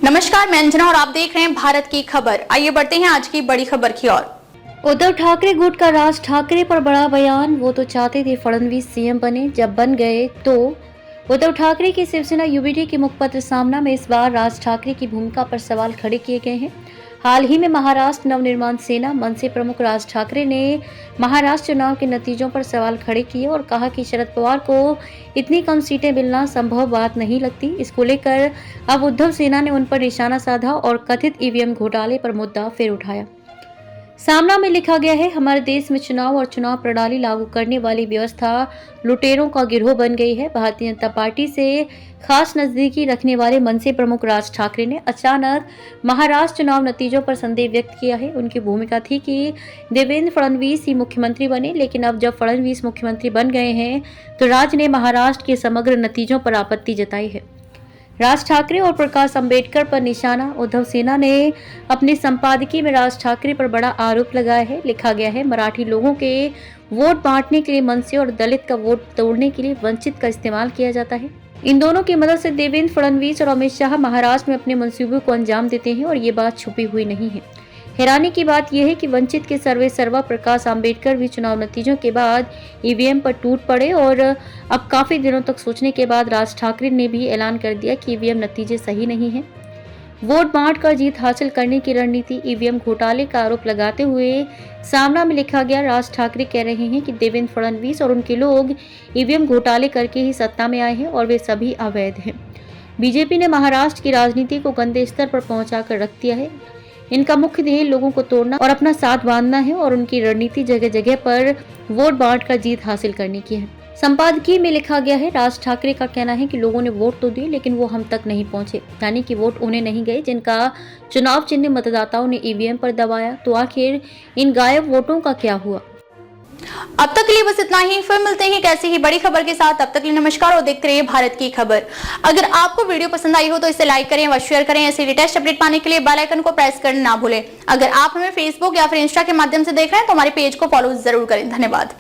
नमस्कार, मैं अंजना और आप देख रहे हैं भारत की खबर। आइए बढ़ते हैं आज की बड़ी खबर की ओर। उद्धव ठाकरे गुट का राज ठाकरे पर बड़ा बयान। वो तो चाहते थे फडणवीस सीएम बने, जब बन गए तो उद्धव ठाकरे की शिवसेना यूबीडी के मुखपत्र सामना में इस बार राज ठाकरे की भूमिका पर सवाल खड़े किए गए हैं। हाल ही में महाराष्ट्र नवनिर्माण सेना मनसे प्रमुख राज ठाकरे ने महाराष्ट्र चुनाव के नतीजों पर सवाल खड़े किए और कहा कि शरद पवार को इतनी कम सीटें मिलना संभव बात नहीं लगती। इसको लेकर अब उद्धव सेना ने उन पर निशाना साधा और कथित ईवीएम घोटाले पर मुद्दा फिर उठाया। सामना में लिखा गया है, हमारे देश में चुनाव और चुनाव प्रणाली लागू करने वाली व्यवस्था लुटेरों का गिरोह बन गई है। भारतीय जनता पार्टी से खास नजदीकी रखने वाले मनसे प्रमुख राज ठाकरे ने अचानक महाराष्ट्र चुनाव नतीजों पर संदेह व्यक्त किया है। उनकी भूमिका थी कि देवेंद्र फडणवीस ही मुख्यमंत्री बने, लेकिन अब जब फडणवीस मुख्यमंत्री बन गए हैं तो राज ने महाराष्ट्र के समग्र नतीजों पर आपत्ति जताई है। राज ठाकरे और प्रकाश अंबेडकर पर निशाना। उद्धव सेना ने अपने संपादकीय में राज ठाकरे पर बड़ा आरोप लगाया है। लिखा गया है, मराठी लोगों के वोट बांटने के लिए मनसे और दलित का वोट तोड़ने के लिए वंचित का इस्तेमाल किया जाता है। इन दोनों की मदद से देवेंद्र फडणवीस और अमित शाह महाराष्ट्र में अपने मंसूबों को अंजाम देते हैं और ये बात छुपी हुई नहीं है। हैरानी की बात यह है कि वंचित के सर्वे सर्वा प्रकाश अंबेडकर भी चुनाव नतीजों के बाद ईवीएम पर टूट पड़े और अब काफी दिनों तक सोचने के बाद राज ठाकरे ने भी ऐलान कर दिया कि ईवीएम नतीजे सही नहीं हैं। वोट बांट कर जीत हासिल करने की रणनीति, ईवीएम घोटाले का आरोप लगाते हुए सामना में लिखा गया, राज ठाकरे कह रहे हैं कि देवेंद्र फडणवीस और उनके लोग ईवीएम घोटाले करके ही सत्ता में आए हैं और वे सभी अवैध हैं। बीजेपी ने महाराष्ट्र की राजनीति को गंदे स्तर पर पहुंचाकर रख दिया है। इनका मुख्य ध्येय लोगों को तोड़ना और अपना साथ बांधना है और उनकी रणनीति जगह जगह पर वोट बांट कर जीत हासिल करने की है। संपादकीय में लिखा गया है, राज ठाकरे का कहना है कि लोगों ने वोट तो दिए लेकिन वो हम तक नहीं पहुंचे, यानी कि वोट उन्हें नहीं गए जिनका चुनाव चिन्ह मतदाताओं ने ईवीएम पर दबाया। तो आखिर इन गायब वोटों का क्या हुआ? अब तक के लिए बस इतना ही। फिर मिलते हैं कैसी ही बड़ी खबर के साथ। तब तक के लिए नमस्कार और देखते रहिए भारत की खबर। अगर आपको वीडियो पसंद आई हो तो इसे लाइक करें व शेयर करें। ऐसे लेटेस्ट अपडेट पाने के लिए बेल आइकन को प्रेस करना ना भूलें। अगर आप हमें फेसबुक या फिर इंस्टा के माध्यम से देख रहे हैं तो हमारे पेज को फॉलो जरूर करें। धन्यवाद।